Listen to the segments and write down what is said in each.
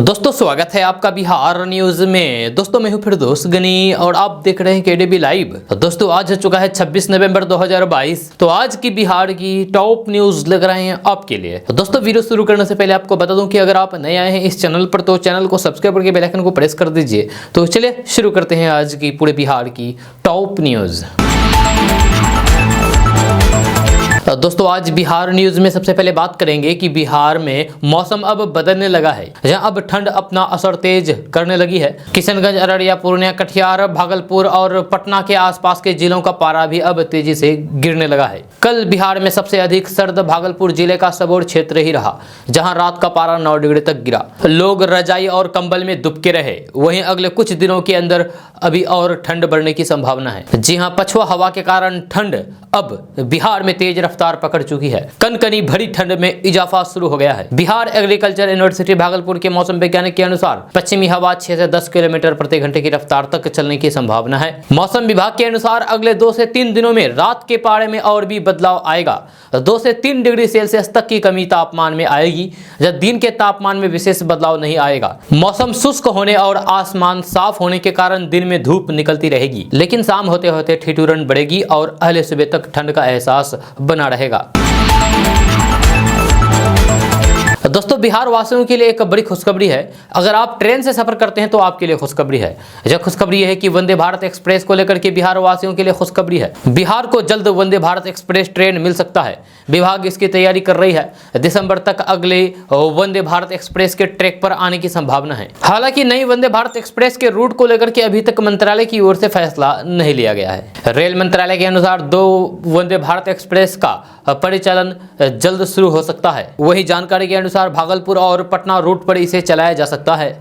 दोस्तों स्वागत है आपका बिहार न्यूज में। दोस्तों मैं हूं फिरदौस गनी और आप देख रहे हैं केडीबी लाइव। दोस्तों आज हो चुका है 26 नवंबर 2022। तो आज की बिहार की टॉप न्यूज लग रहे हैं आपके लिए। दोस्तों वीडियो शुरू करने से पहले आपको बता दूं कि अगर आप नए आए हैं इस चैनल पर तो चैनल को सब्सक्राइब करके बेल आइकन को प्रेस कर दीजिए। तो चलिए शुरू करते हैं आज की पूरे बिहार की टॉप न्यूज। दोस्तों आज बिहार न्यूज में सबसे पहले बात करेंगे कि बिहार में मौसम अब बदलने लगा है, जहां अब ठंड अपना असर तेज करने लगी है। किशनगंज, अररिया, पूर्णिया, कटिहार, भागलपुर और पटना के आसपास के जिलों का पारा भी अब तेजी से गिरने लगा है। कल बिहार में सबसे अधिक सर्द भागलपुर जिले का सबौर क्षेत्र ही रहा, जहां रात का पारा 9 डिग्री तक गिरा। लोग रजाई और कंबल में दुबके रहे। वहीं अगले कुछ दिनों के अंदर अभी और ठंड बढ़ने की संभावना है। जी हां, पछुआ हवा के कारण ठंड अब बिहार में तेज रफ्तार पकड़ चुकी है। कनकनी भरी ठंड में इजाफा शुरू हो गया है। बिहार एग्रीकल्चर यूनिवर्सिटी भागलपुर के मौसम वैज्ञानिक के अनुसार पश्चिमी हवा 6 से 10 किलोमीटर प्रति घंटे की रफ्तार तक चलने की संभावना है। मौसम विभाग के अनुसार अगले 2 से 3 दिनों में रात के पारे में और भी बदलाव आएगा। 2 से 3 डिग्री सेल्सियस तक की कमी तापमान में आएगी, जब दिन के तापमान में विशेष बदलाव नहीं आएगा। मौसम शुष्क होने और आसमान साफ होने के कारण दिन में धूप निकलती रहेगी, लेकिन शाम होते होते ठिठुरन बढ़ेगी और अहले सुबह तक ठंड का एहसास बना रहेगा। दोस्तों बिहार वासियों के लिए एक बड़ी खुशखबरी है। अगर आप ट्रेन से सफर करते हैं तो आपके लिए खुशखबरी है। यह खुशखबरी है कि वंदे भारत एक्सप्रेस को लेकर के बिहार वासियों के लिए खुशखबरी है। बिहार को जल्द वंदे भारत एक्सप्रेस ट्रेन मिल सकता है। विभाग इसकी तैयारी कर रही है। दिसंबर तक अगले वंदे भारत एक्सप्रेस के ट्रैक पर आने की संभावना है। हालांकि नई वंदे भारत एक्सप्रेस के रूट को लेकर के अभी तक मंत्रालय की ओर से फैसला नहीं लिया गया है। रेल मंत्रालय के अनुसार 2 वंदे भारत एक्सप्रेस का परिचालन जल्द शुरू हो सकता है। वही जानकारी के अनुसार भागलपुर और पटना रूट पर इसे चलाया जा सकता है।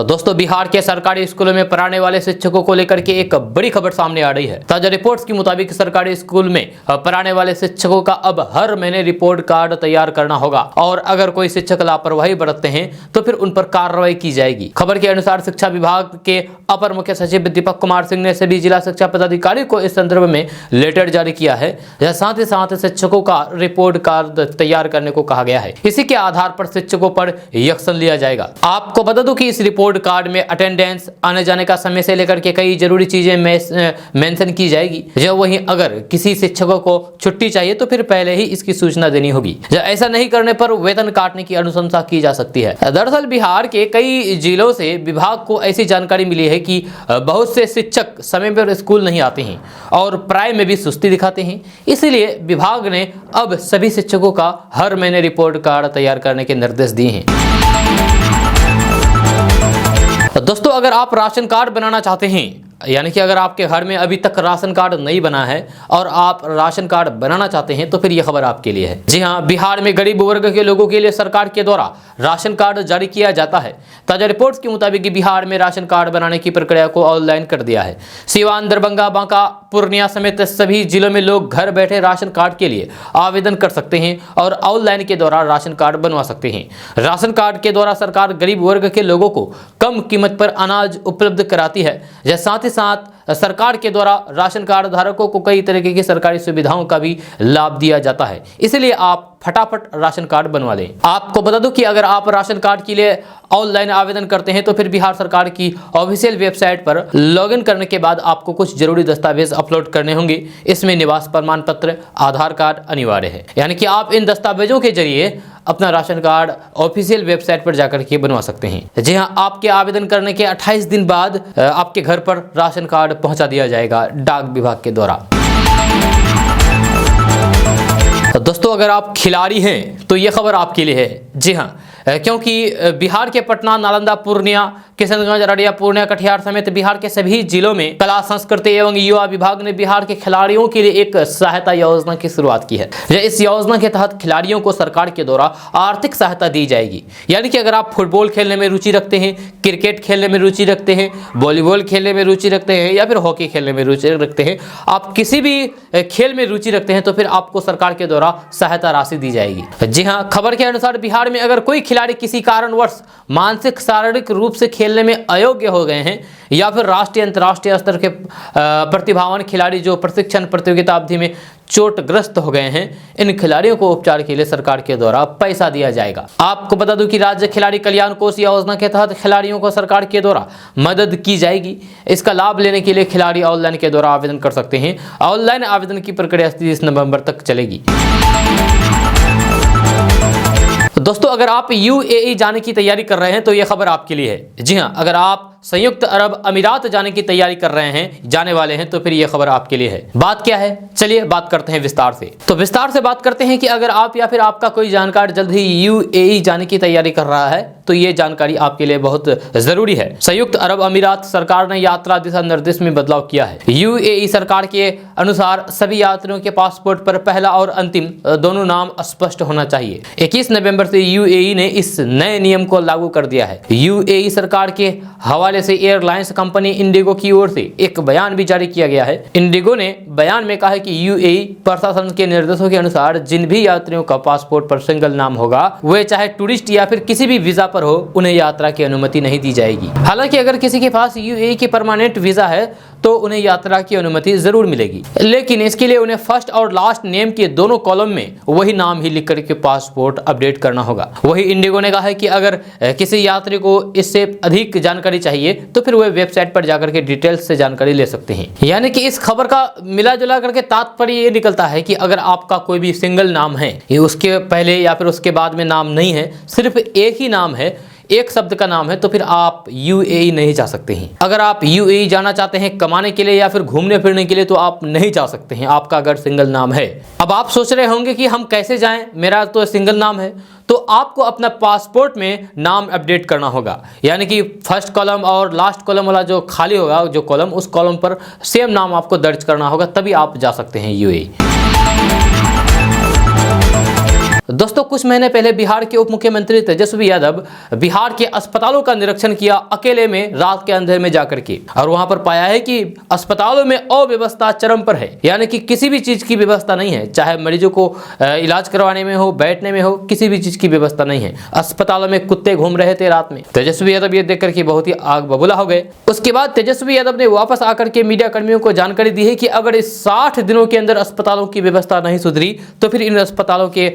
दोस्तों बिहार के सरकारी स्कूलों में पढ़ाने वाले शिक्षकों को लेकर के एक बड़ी खबर सामने आ रही है। ताजा रिपोर्ट्स के मुताबिक सरकारी स्कूल में पढ़ाने वाले शिक्षकों का अब हर महीने रिपोर्ट कार्ड तैयार करना होगा और अगर कोई शिक्षक लापरवाही बरतते हैं तो फिर उन पर कार्रवाई की जाएगी। खबर के अनुसार शिक्षा विभाग के अपर मुख्य सचिव दीपक कुमार सिंह ने सभी जिला शिक्षा पदाधिकारी को इस संदर्भ में लेटर जारी किया है। साथ ही साथ शिक्षकों का रिपोर्ट कार्ड तैयार करने को कहा गया है। इसी के आधार पर शिक्षकों पर एक्शन लिया जाएगा। आपको बता दूं कि इस रिपोर्ट कार्ड में अटेंडेंस, आने जाने का समय से लेकर के कई जरूरी चीजें मेंशन की जाएगी। जब वहीं अगर किसी शिक्षकों को छुट्टी चाहिए तो फिर पहले ही इसकी सूचना देनी होगी। जब ऐसा नहीं करने पर वेतन काटने की अनुशंसा की जा सकती है। दरअसल बिहार के कई जिलों से विभाग को ऐसी जानकारी मिली है कि बहुत से शिक्षक समय पर स्कूल नहीं आते हैं और पढ़ाई में भी सुस्ती दिखाते हैं। इसलिए विभाग ने अब सभी शिक्षकों का हर महीने रिपोर्ट कार्ड तैयार करने के निर्देश दिए हैं। दोस्तों अगर आप राशन कार्ड बनाना चाहते हैं, यानी कि अगर आपके घर में अभी तक राशन कार्ड नहीं बना है और आप राशन कार्ड बनाना चाहते हैं तो फिर यह खबर आपके लिए है। जी हां, बिहार में गरीब वर्ग के लोगों के लिए सरकार के द्वारा राशन कार्ड जारी किया जाता है। ताजा रिपोर्ट्स के मुताबिक बिहार में राशन कार्ड बनाने की प्रक्रिया को ऑनलाइन कर दिया है। सिवान, दरभंगा, बांका, पूर्णिया समेत सभी जिलों में लोग घर बैठे राशन कार्ड के लिए आवेदन कर सकते हैं और ऑनलाइन के द्वारा राशन कार्ड बनवा सकते हैं। राशन कार्ड के द्वारा सरकार गरीब वर्ग के लोगों को कम कीमत पर अनाज उपलब्ध कराती है। साथ ही साथ सरकार के द्वारा राशन कार्ड धारकों को कई तरीके की सरकारी सुविधाओं का भी लाभ दिया जाता है। इसलिए आप फटाफट राशन कार्ड बनवा लें। आपको बता दूं कि अगर आप राशन कार्ड के लिए ऑनलाइन आवेदन करते हैं तो फिर बिहार सरकार की ऑफिशियल वेबसाइट पर लॉगिन करने के बाद आपको कुछ जरूरी दस्तावेज अपलोड करने होंगे। इसमें निवास प्रमाण पत्र, आधार कार्ड अनिवार्य है। यानी कि आप इन दस्तावेजों के जरिए अपना राशन कार्ड ऑफिशियल वेबसाइट पर जाकर के बनवा सकते हैं। जी हां, आपके आवेदन करने के 28 दिन बाद आपके घर पर राशन कार्ड पहुंचा दिया जाएगा डाक विभाग के द्वारा। दोस्तों अगर आप खिलाड़ी हैं तो यह खबर आपके लिए है। जी हां, क्योंकि बिहार के पटना, नालंदा, पूर्णिया, किशनगंज, अररिया, पूर्णिया, कटिहार समेत बिहार के सभी जिलों में कला, संस्कृति एवं युवा विभाग ने बिहार के खिलाड़ियों के लिए एक सहायता योजना की शुरुआत की है। इस योजना के तहत खिलाड़ियों को सरकार के द्वारा आर्थिक सहायता दी जाएगी। यानी कि अगर आप फुटबॉल खेलने में रुचि रखते हैं, क्रिकेट खेलने में रुचि रखते हैं, वॉलीबॉल खेलने में रुचि रखते हैं या फिर हॉकी खेलने में रुचि रखते हैं, आप किसी भी खेल में रुचि रखते हैं तो फिर आपको सरकार के द्वारा सहायता राशि दी जाएगी। जी हाँ, खबर के अनुसार बिहार में अगर कोई खिलाड़ी खिलाड़ी किसी कारणवश मानसिक शारीरिक रूप से खेलने में अयोग्य हो गए हैं या फिर राष्ट्रीय अंतर्राष्ट्रीय स्तर के प्रतिभावान खिलाड़ी जो प्रशिक्षण प्रतियोगिता अवधि में चोटग्रस्त हो गए हैं, इन खिलाड़ियों को उपचार के लिए सरकार के द्वारा पैसा दिया जाएगा। आपको बता दूं कि राज्य खिलाड़ी कल्याण कोष योजना के तहत खिलाड़ियों को सरकार के द्वारा मदद की जाएगी। इसका लाभ लेने के लिए खिलाड़ी ऑनलाइन के द्वारा आवेदन कर सकते हैं। ऑनलाइन आवेदन की प्रक्रिया 30 नवंबर तक चलेगी। दोस्तों, अगर आप यूएई जाने की तैयारी कर रहे हैं तो यह खबर आपके लिए है। जी हां, अगर आप संयुक्त अरब अमीरात जाने की तैयारी कर रहे हैं, जाने वाले हैं, तो फिर यह खबर आपके लिए है। बात क्या है, चलिए बात करते हैं विस्तार से। तो विस्तार से बात करते हैं कि अगर आप या फिर आपका कोई जानकार जल्द ही यूएई जाने की तैयारी कर रहा है तो ये जानकारी आपके लिए बहुत जरूरी है। संयुक्त अरब अमीरात सरकार ने यात्रा दिशा निर्देश में बदलाव किया है। यूएई सरकार के अनुसार सभी यात्रियों के पासपोर्ट पर पहला और अंतिम दोनों नाम स्पष्ट होना चाहिए। 21 नवंबर से यूएई ने इस नए नियम को लागू कर दिया है। यूएई सरकार के हवाले से एयरलाइंस कंपनी इंडिगो की ओर से एक बयान भी जारी किया गया है। इंडिगो ने बयान में कहा है कि यूएई प्रशासन के निर्देशों के अनुसार जिन भी यात्रियों का पासपोर्ट पर सिंगल नाम होगा, वे चाहे टूरिस्ट या फिर किसी भी वीजा पर हो, उन्हें यात्रा की अनुमति नहीं दी जाएगी। हालांकि अगर किसी के पास यूएई की परमानेंट वीजा है तो उन्हें यात्रा की अनुमति जरूर मिलेगी, लेकिन इसके लिए उन्हें फर्स्ट और लास्ट नेम के दोनों कॉलम में वही नाम ही लिख करके पासपोर्ट अपडेट करना होगा। वही इंडिगो ने कहा है कि अगर किसी यात्री को इससे अधिक जानकारी चाहिए तो फिर वह वेबसाइट पर जाकर के डिटेल्स से जानकारी ले सकते हैं। यानी कि इस खबर का मिला जुला करके तात्पर्य ये निकलता है कि अगर आपका कोई भी सिंगल नाम है, ये उसके पहले या फिर उसके बाद में नाम नहीं है, सिर्फ एक ही नाम है, एक शब्द का नाम है, तो फिर आप यूएई नहीं जा सकते हैं। अगर आप यूएई जाना चाहते हैं कमाने के लिए या फिर घूमने फिरने के लिए तो आप नहीं जा सकते हैं, आपका अगर सिंगल नाम है। अब आप सोच रहे होंगे कि हम कैसे जाएं, मेरा तो सिंगल नाम है। तो आपको अपना पासपोर्ट में नाम अपडेट करना होगा, यानी कि फर्स्ट कॉलम और लास्ट कॉलम वाला जो खाली होगा जो कॉलम, उस कॉलम पर सेम नाम आपको दर्ज करना होगा, तभी आप जा सकते हैं यूएई। दोस्तों, कुछ महीने पहले बिहार के उप मुख्यमंत्री तेजस्वी यादव बिहार के अस्पतालों का निरीक्षण किया अकेले में, रात के अंधेरे में जाकर के, और वहां पर पाया है कि अस्पतालों में अव्यवस्था चरम पर है। यानी कि किसी भी चीज की व्यवस्था नहीं है, चाहे मरीजों को इलाज करवाने में हो, बैठने में हो, किसी भी चीज की व्यवस्था नहीं है। अस्पतालों में कुत्ते घूम रहे थे रात में। तेजस्वी यादव ये देख करके बहुत ही आग बबूला हो गए। उसके बाद तेजस्वी यादव ने वापस आकर के मीडिया कर्मियों को जानकारी दी है कि अगर इस 60 दिनों के अंदर अस्पतालों की व्यवस्था नहीं सुधरी तो फिर इन अस्पतालों के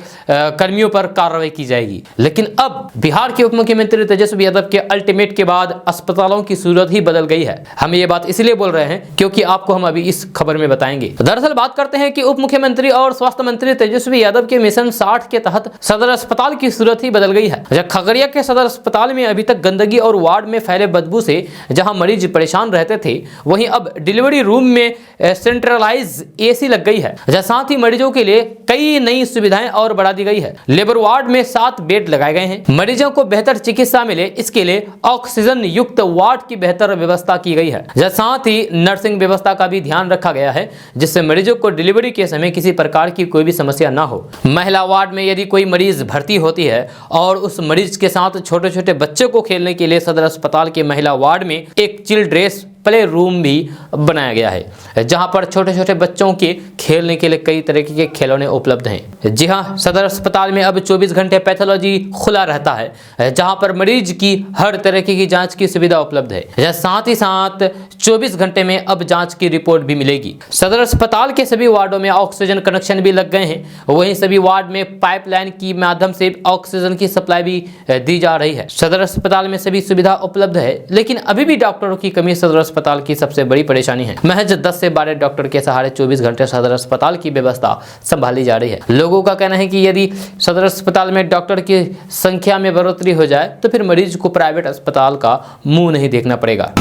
कर्मियों पर कार्रवाई की जाएगी। लेकिन अब बिहार के उप मुख्यमंत्री तेजस्वी यादव के अल्टीमेट के बाद अस्पतालों की सूरत ही बदल गई है। हम ये बात इसलिए बोल रहे हैं क्योंकि आपको हम अभी इस खबर में बताएंगे। दरअसल बात करते हैं कि उप मुख्यमंत्री और स्वास्थ्य मंत्री तेजस्वी यादव के मिशन 60 के तहत सदर अस्पताल की सूरत ही बदल गई है। खगड़िया के सदर अस्पताल में अभी तक गंदगी और वार्ड में फैले बदबू से जहां मरीज परेशान रहते थे, वहीं अब डिलीवरी रूम में सेंट्रलाइज एसी लग गई है। साथ ही मरीजों के लिए कई नई सुविधाएं और बढ़ा दी गई है। लेबर वार्ड में 7 बेड लगाए गए हैं। मरीजों को बेहतर चिकित्सा मिले, इसके लिए ऑक्सीजन युक्त वार्ड की बेहतर व्यवस्था की गई है। साथ ही नर्सिंग व्यवस्था का भी ध्यान रखा गया है, जिससे मरीजों को डिलीवरी के समय किसी प्रकार की कोई भी समस्या ना हो। महिला वार्ड में यदि कोई मरीज भर्ती होती है और उस मरीज के साथ छोटे छोटे बच्चों को खेलने के लिए सदर अस्पताल के महिला वार्ड में एक चिल्ड्रेस प्ले रूम भी बनाया गया है, जहां पर छोटे छोटे बच्चों के खेलने के लिए कई तरह के खिलौने उपलब्ध हैं। जी हां, सदर अस्पताल में अब 24 घंटे पैथोलॉजी खुला रहता है, जहां पर मरीज की हर तरह की जांच की सुविधा उपलब्ध है। साथ ही साथ 24 घंटे में अब जांच की रिपोर्ट भी मिलेगी। सदर अस्पताल के सभी वार्डों में ऑक्सीजन कनेक्शन भी लग गए हैं। वहीं सभी वार्ड में पाइपलाइन की माध्यम से ऑक्सीजन की सप्लाई भी दी जा रही है। सदर अस्पताल में सभी सुविधा उपलब्ध है, लेकिन अभी भी डॉक्टरों की कमी सदर अस्पताल की सबसे बड़ी परेशानी है। महज 10 से 12 डॉक्टर के सहारे 24 घंटे सदर अस्पताल की व्यवस्था संभाली जा रही है। लोगों का कहना है कि यदि सदर अस्पताल में डॉक्टर की संख्या में बढ़ोतरी हो जाए तो फिर मरीज को प्राइवेट अस्पताल का मुंह नहीं देखना पड़ेगा।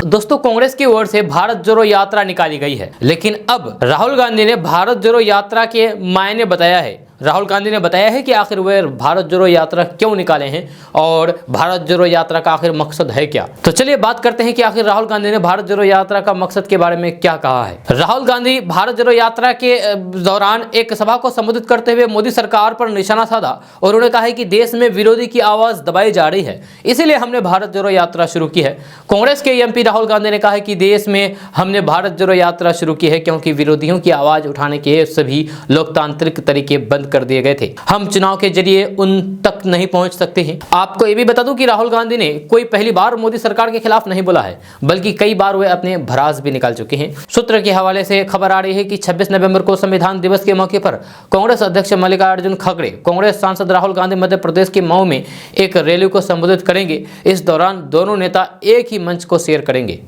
दोस्तों, कांग्रेस की ओर से भारत जोड़ो यात्रा निकाली गई है, लेकिन अब राहुल गांधी ने भारत जोड़ो यात्रा के मायने बताया है। राहुल गांधी ने बताया है कि आखिर वे भारत जोड़ो यात्रा क्यों निकाले हैं और भारत जोड़ो यात्रा का आखिर मकसद है क्या। तो चलिए बात करते हैं कि आखिर राहुल गांधी ने भारत जोड़ो यात्रा का मकसद के बारे में क्या कहा है। राहुल गांधी भारत जोड़ो यात्रा के दौरान एक सभा को संबोधित करते हुए मोदी सरकार पर निशाना साधा और उन्होंने कहा है कि देश में विरोधी की आवाज दबाई जा रही है, इसीलिए हमने भारत जोड़ो यात्रा शुरू की है। कांग्रेस के एमपी राहुल गांधी ने कहा है कि देश में हमने भारत जोड़ो यात्रा शुरू की है क्योंकि विरोधियों की आवाज उठाने के सभी लोकतांत्रिक तरीके बंद कर दिए गए थे। हम चुनाव के जरिए उन तक नहीं पहुंच सकते हैं। आपको ये भी बता दूं कि राहुल गांधी ने कोई पहली बार मोदी सरकार के खिलाफ नहीं बोला है, बल्कि कई बार वे अपने भरास भी निकाल चुके हैं। सूत्र के हवाले से खबर आ रही है कि 26 नवंबर को संविधान दिवस के मौके पर कांग्रेस अध्यक्ष मल्लिकार्जुन खड़गे, कांग्रेस सांसद राहुल गांधी मध्य प्रदेश के मऊ में एक रैली को संबोधित करेंगे। इस दौरान दोनों नेता एक ही मंच को शेयर करेंगे।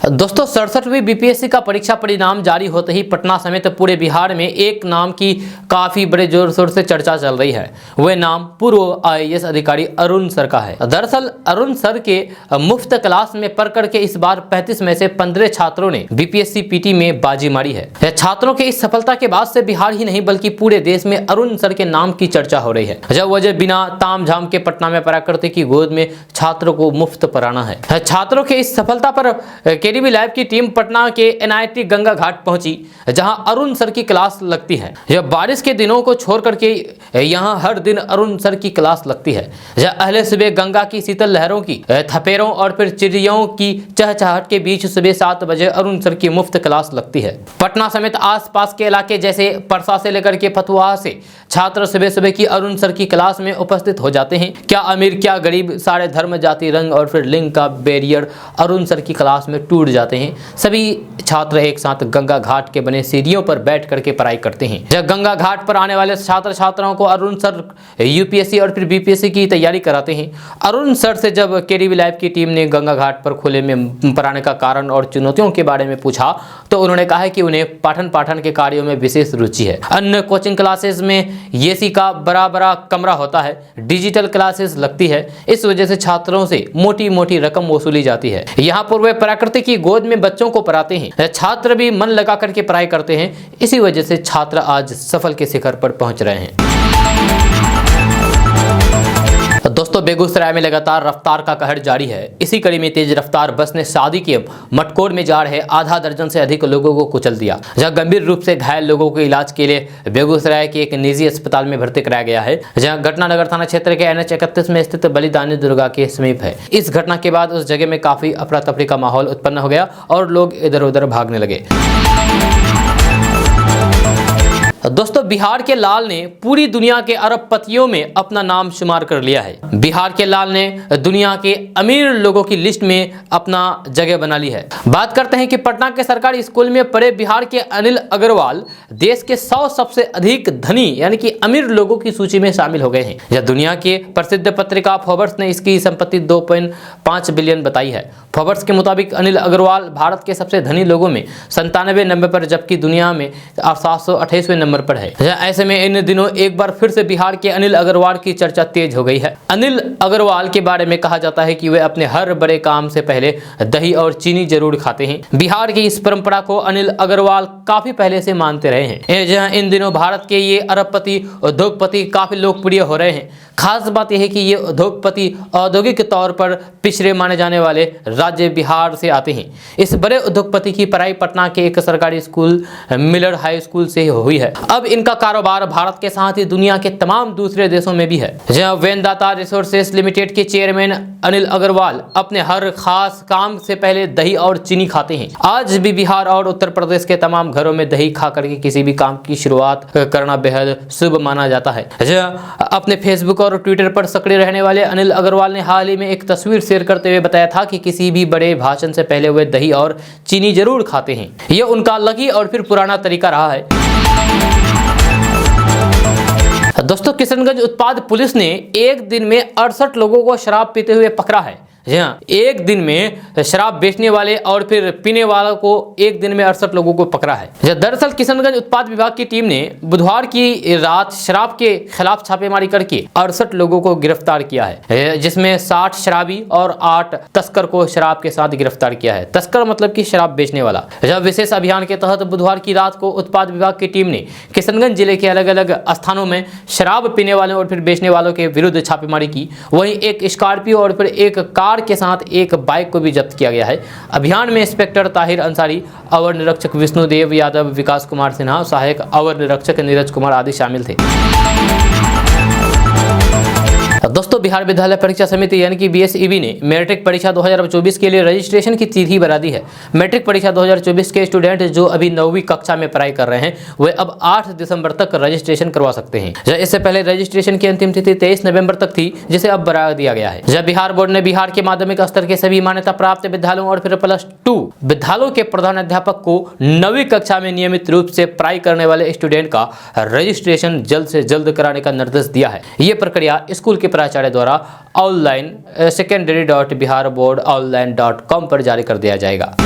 दोस्तों 67वीं बीपीएससी का परीक्षा परिणाम जारी होते ही पटना समेत पूरे बिहार में एक नाम की काफी बड़े जोर शोर से चर्चा चल रही है। वह नाम पूर्व आईएएस अधिकारी अरुण सर का है। दरअसल अरुण सर के मुफ्त क्लास में पढ़ करके इस बार 35 में से 15 छात्रों ने बीपीएससी पीटी में बाजी मारी है। छात्रों के इस सफलता के बाद से बिहार ही नहीं बल्कि पूरे देश में अरुण सर के नाम की चर्चा हो रही है। जब वजह बिना तामझाम के पटना में प्रकृति की गोद में छात्रों को मुफ्त पढ़ाना है। छात्रों के इस सफलता पर केडीबी लाइव की टीम पटना के एनआईटी गंगा घाट पहुंची, जहां अरुण सर की क्लास लगती है। यह बारिश के दिनों को छोड़ करके यहां हर दिन अरुण सर की क्लास लगती है। जहां अहले सुबह गंगा की शीतल लहरों की थपेरों और फिर चिड़ियों की चहचहाहट के बीच सुबह 7 बजे अरुण सर की मुफ्त क्लास लगती है। पटना समेत आसपास के इलाके जैसे परसा से लेकर के फतुहा से छात्र सुबह सुबह की अरुण सर की क्लास में उपस्थित हो जाते हैं। क्या अमीर क्या गरीब, सारे धर्म जाति रंग और फिर लिंग का बैरियर अरुण सर की क्लास में टूट जाते हैं। सभी छात्र एक साथ गंगा घाट के बने सीढ़ियों पर बैठ करके पढ़ाई करते हैं। जब गंगा घाट पर आने वाले छात्र छात्राओं को अरुण सर यूपीएससी और फिर बीपीएससी की तैयारी कराते हैं। अरुण सर से जब केडीबी लाइव की टीम ने गंगा घाट पर खुले में पढ़ाने का कारण और चुनौतियों के बारे में पूछा तो उन्होंने कहा कि उन्हें पाठन पाठन के कार्यों में विशेष रुचि है। अन्य कोचिंग क्लासेस में एसी का बड़ा कमरा होता है, डिजिटल क्लासेस लगती है, इस वजह से छात्रों से मोटी मोटी रकम वसूली जाती है। यहाँ पर वे प्रकृति की गोद में बच्चों को पढ़ाते हैं। छात्र भी मन लगा करके पढ़ाई करते हैं, इसी वजह से छात्र आज सफल के शिखर पर पहुंच रहे हैं। दोस्तों बेगूसराय में लगातार रफ्तार का कहर जारी है। इसी कड़ी में तेज रफ्तार बस ने शादी के मटकोर में जा रहे आधा दर्जन से अधिक लोगों को कुचल दिया। जहां गंभीर रूप से घायल लोगों को इलाज के लिए बेगूसराय के एक निजी अस्पताल में भर्ती कराया गया है। जहां घटना नगर थाना क्षेत्र के NH 31 में स्थित बलिदानी दुर्गा के समीप है। इस घटना के बाद उस जगह में काफी अफरा तफरी का माहौल उत्पन्न हो गया और लोग इधर उधर भागने लगे। दोस्तों बिहार के लाल ने पूरी दुनिया के अरबपतियों में अपना नाम शुमार कर लिया है। बिहार के लाल ने दुनिया के अमीर लोगों की लिस्ट में अपना जगह बना ली है। बात करते हैं कि पटना के सरकारी स्कूल में पढ़े बिहार के अनिल अग्रवाल देश के 100 सबसे अधिक धनी यानी कि अमीर लोगों की सूची में शामिल हो गए हैं। यह दुनिया के प्रसिद्ध पत्रिका फोर्ब्स ने इसकी संपत्ति 2.5 बिलियन बताई है। फोर्ब्स के मुताबिक अनिल अग्रवाल भारत के सबसे धनी लोगों में 97वें नंबर पर, जबकि दुनिया में 728वें नंबर पर है। ऐसे में इन दिनों एक बार फिर से बिहार के अनिल अग्रवाल की चर्चा तेज हो गई है। अनिल अग्रवाल के बारे में कहा जाता है कि वे अपने हर बड़े काम से पहले दही और चीनी जरूर खाते हैं। बिहार की इस परंपरा को अनिल अग्रवाल काफी पहले से मानते रहे हैं। जहां इन दिनों भारत के ये अरबपति उद्योगपति काफी लोकप्रिय हो रहे हैं। खास बात यह है कि ये उद्योगपति औद्योगिक तौर पर पिछड़े माने जाने वाले राज्य बिहार से आते हैं। इस बड़े उद्योगपति की पढ़ाई पटना के एक सरकारी स्कूल मिलर हाई स्कूल से हुई है। अब इनका कारोबार भारत के साथ ही दुनिया के तमाम दूसरे देशों में भी है। जहां वेदांता रिसोर्सेस लिमिटेड के चेयरमैन अनिल अग्रवाल अपने हर खास काम से पहले दही और चीनी खाते हैं। आज भी बिहार और उत्तर प्रदेश के तमाम घरों में दही खा करके किसी भी काम की शुरुआत करना बेहद शुभ माना जाता है। अपने फेसबुक और ट्विटर पर सक्रिय रहने वाले अनिल अग्रवाल ने हाल ही में एक तस्वीर शेयर करते हुए बताया था कि किसी भी बड़े भाषण से पहले वे दही और चीनी जरूर खाते हैं। यह उनका अलग ही और फिर पुराना तरीका रहा है। दोस्तों किशनगंज उत्पाद पुलिस ने एक दिन में 68 लोगों को शराब पीते हुए पकड़ा है। जी हाँ, एक दिन में शराब बेचने वाले और फिर पीने वालों को एक दिन में 68 लोगों को पकड़ा है। दरअसल किशनगंज उत्पाद विभाग की टीम ने बुधवार की रात शराब के खिलाफ छापेमारी करके 68 लोगों को गिरफ्तार किया है, जिसमें 60 शराबी और 8 तस्कर को शराब के साथ गिरफ्तार किया है। तस्कर मतलब कि शराब बेचने वाला। जब विशेष अभियान के तहत बुधवार की रात को उत्पाद विभाग की टीम ने किशनगंज जिले के अलग अलग स्थानों में शराब पीने वालों और फिर बेचने वालों के विरुद्ध छापेमारी की। वहीं एक स्कॉर्पियो और फिर एक कार के साथ एक बाइक को भी जब्त किया गया है। अभियान में इंस्पेक्टर ताहिर अंसारी, अवर निरीक्षक विष्णुदेव यादव, विकास कुमार सिन्हा, सहायक अवर निरीक्षक नीरज कुमार आदि शामिल थे। दोस्तों, बिहार विद्यालय परीक्षा समिति यानी कि बीएसईबी ने मैट्रिक परीक्षा 2024 के लिए रजिस्ट्रेशन की तिथि बढ़ा दी है। मैट्रिक परीक्षा 2024 के स्टूडेंट जो अभी 9वीं कक्षा में पढ़ाई कर रहे हैं वे अब 8 दिसंबर तक रजिस्ट्रेशन करवा सकते हैं। इससे पहले रजिस्ट्रेशन की अंतिम तिथि 23 नवंबर तक थी, जिसे अब बढ़ा दिया गया है। जब बिहार बोर्ड ने बिहार के माध्यमिक स्तर के सभी मान्यता प्राप्त विद्यालयों और फिर +2 विद्यालयों के प्रधानाध्यापक को 9वीं कक्षा में नियमित रूप से पढ़ाई करने वाले स्टूडेंट का रजिस्ट्रेशन जल्द से जल्द कराने का निर्देश दिया है। ये प्रक्रिया स्कूल के प्राचार्य द्वारा ऑनलाइन secondary.biharboardonline.com पर जारी कर दिया जाएगा।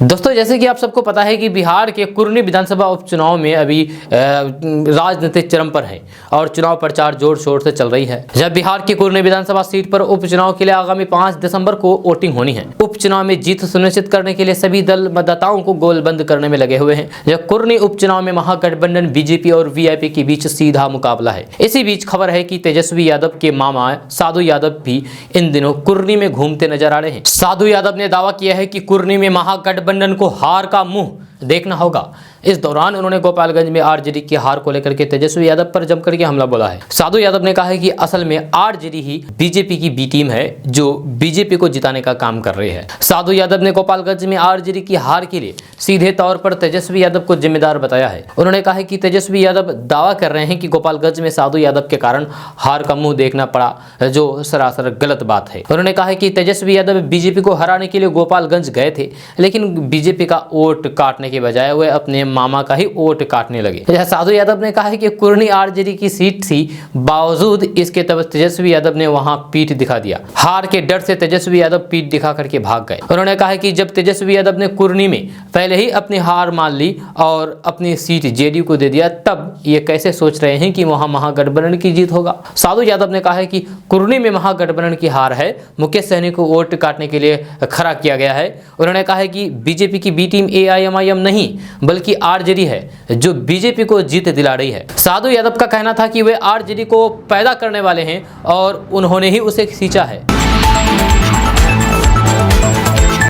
दोस्तों, जैसे कि आप सबको पता है कि बिहार के कुर्नी विधानसभा उपचुनाव में अभी राजनीतिक चरम पर है और चुनाव प्रचार जोर शोर से चल रही है। जब बिहार की कुर्नी विधानसभा सीट पर उपचुनाव के लिए आगामी 5 दिसंबर को वोटिंग होनी है। उपचुनाव में जीत सुनिश्चित करने के लिए सभी दल मतदाताओं को गोलबंद करने में लगे हुए हैं। जब कुर्नी उपचुनाव में महागठबंधन बीजेपी और वीआईपी के बीच सीधा मुकाबला है। इसी बीच खबर है कि तेजस्वी यादव के मामा साधु यादव भी इन दिनों कुर्नी में घूमते नजर आ रहे हैं। साधु यादव ने दावा किया है कि कुर्नी में महागठबंधन को हार का मुंह देखना होगा। इस दौरान उन्होंने गोपालगंज में आरजेडी की हार को लेकर के तेजस्वी यादव पर जमकर के हमला बोला है। साधु यादव ने कहा है कि असल में आरजेडी ही बीजेपी की बी टीम है जो बीजेपी को जिताने का काम कर रही है। साधु यादव ने गोपालगंज में आरजेडी की हार के लिए सीधे तौर पर तेजस्वी यादव को जिम्मेदार बताया है। उन्होंने कहा है कि तेजस्वी यादव दावा कर रहे हैं कि गोपालगंज में साधु यादव के कारण हार का मुंह देखना पड़ा, जो सरासर गलत बात है। उन्होंने कहा है कि तेजस्वी यादव बीजेपी को हराने के लिए गोपालगंज गए थे, लेकिन बीजेपी का वोट काटने के बजाय वे अपने मामा का ही वोट काटने लगे। साधु यादव ने कहा है कि कुर्नी आरजेडी की सीट थी, बावजूद इसके तब तेजस्वी यादव ने वहां पीठ दिखा दिया। हार के डर से तेजस्वी यादव पीठ दिखा करके भाग गए। उन्होंने कहा है कि जब तेजस्वी यादव ने कुर्नी में पहले ही अपनी हार मान ली और अपनी सीट जेडीयू को दे दिया, तब ये कैसे सोच रहे हैं कि वहां महागठबंधन की जीत होगा। साधु यादव ने कहा है कि कुर्नी में महागठबंधन की हार है, मुकेश सहनी को वोट काटने के लिए खड़ा किया गया है। उन्होंने कहा है कि बीजेपी की बी टीम एआईएमआईएम नहीं बल्कि आरजेडी है जो बीजेपी को जीत दिला रही है। साधु यादव का कहना था कि वे आरजेडी को पैदा करने वाले हैं और उन्होंने ही उसे खींचा है।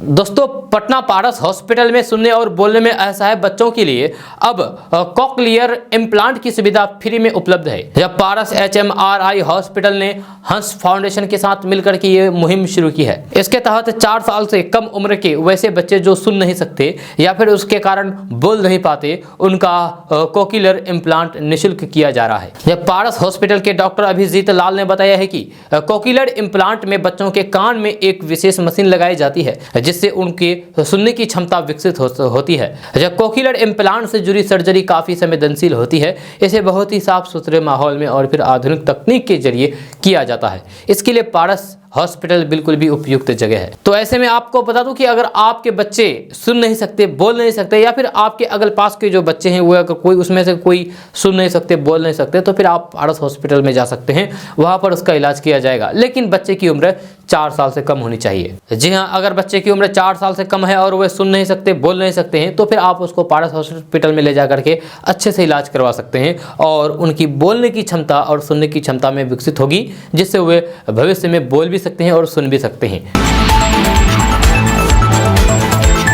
दोस्तों, पटना पारस हॉस्पिटल में सुनने और बोलने में असहाय बच्चों के लिए अब कॉकलियर इम्प्लांट की सुविधा फ्री में उपलब्ध है। जब पारस HMRI हॉस्पिटल ने हंस फाउंडेशन के साथ मिलकर के ये मुहिम शुरू की है। इसके तहत 4 साल से कम उम्र के वैसे बच्चे जो सुन नहीं सकते या फिर उसके कारण बोल नहीं पाते, उनका कॉकलियर इम्प्लांट निःशुल्क किया जा रहा है। जब पारस हॉस्पिटल के डॉक्टर अभिजीत लाल ने बताया है कि कॉकलियर इम्प्लांट में बच्चों के कान में एक विशेष मशीन लगाई जाती है जिससे उनके सुनने की क्षमता विकसित होती है। जब कॉकलियर इम्प्लांट से जुड़ी सर्जरी काफी संवेदनशील होती है। इसे बहुत ही साफ सुथरे माहौल में और फिर आधुनिक तकनीक के जरिए किया जाता है। इसके लिए पारस हॉस्पिटल बिल्कुल भी उपयुक्त जगह है। तो ऐसे में आपको बता दूं कि अगर आपके बच्चे सुन नहीं सकते, बोल नहीं सकते, या फिर आपके अगल पास के जो बच्चे हैं वो अगर कोई उसमें से कोई सुन नहीं सकते, बोल नहीं सकते, तो फिर आप पारस हॉस्पिटल में जा सकते हैं, वहां पर उसका इलाज किया जाएगा। लेकिन बच्चे की उम्र 4 साल से कम होनी चाहिए। जी हाँ, अगर बच्चे की उम्र 4 साल से कम है और वह सुन नहीं सकते, बोल नहीं सकते हैं, तो फिर आप उसको पारस हॉस्पिटल में ले जा करके अच्छे से इलाज करवा सकते हैं और उनकी बोलने की क्षमता और सुनने की क्षमता में विकसित होगी, जिससे वे भविष्य में बोल भी सकते हैं और सुन भी सकते हैं।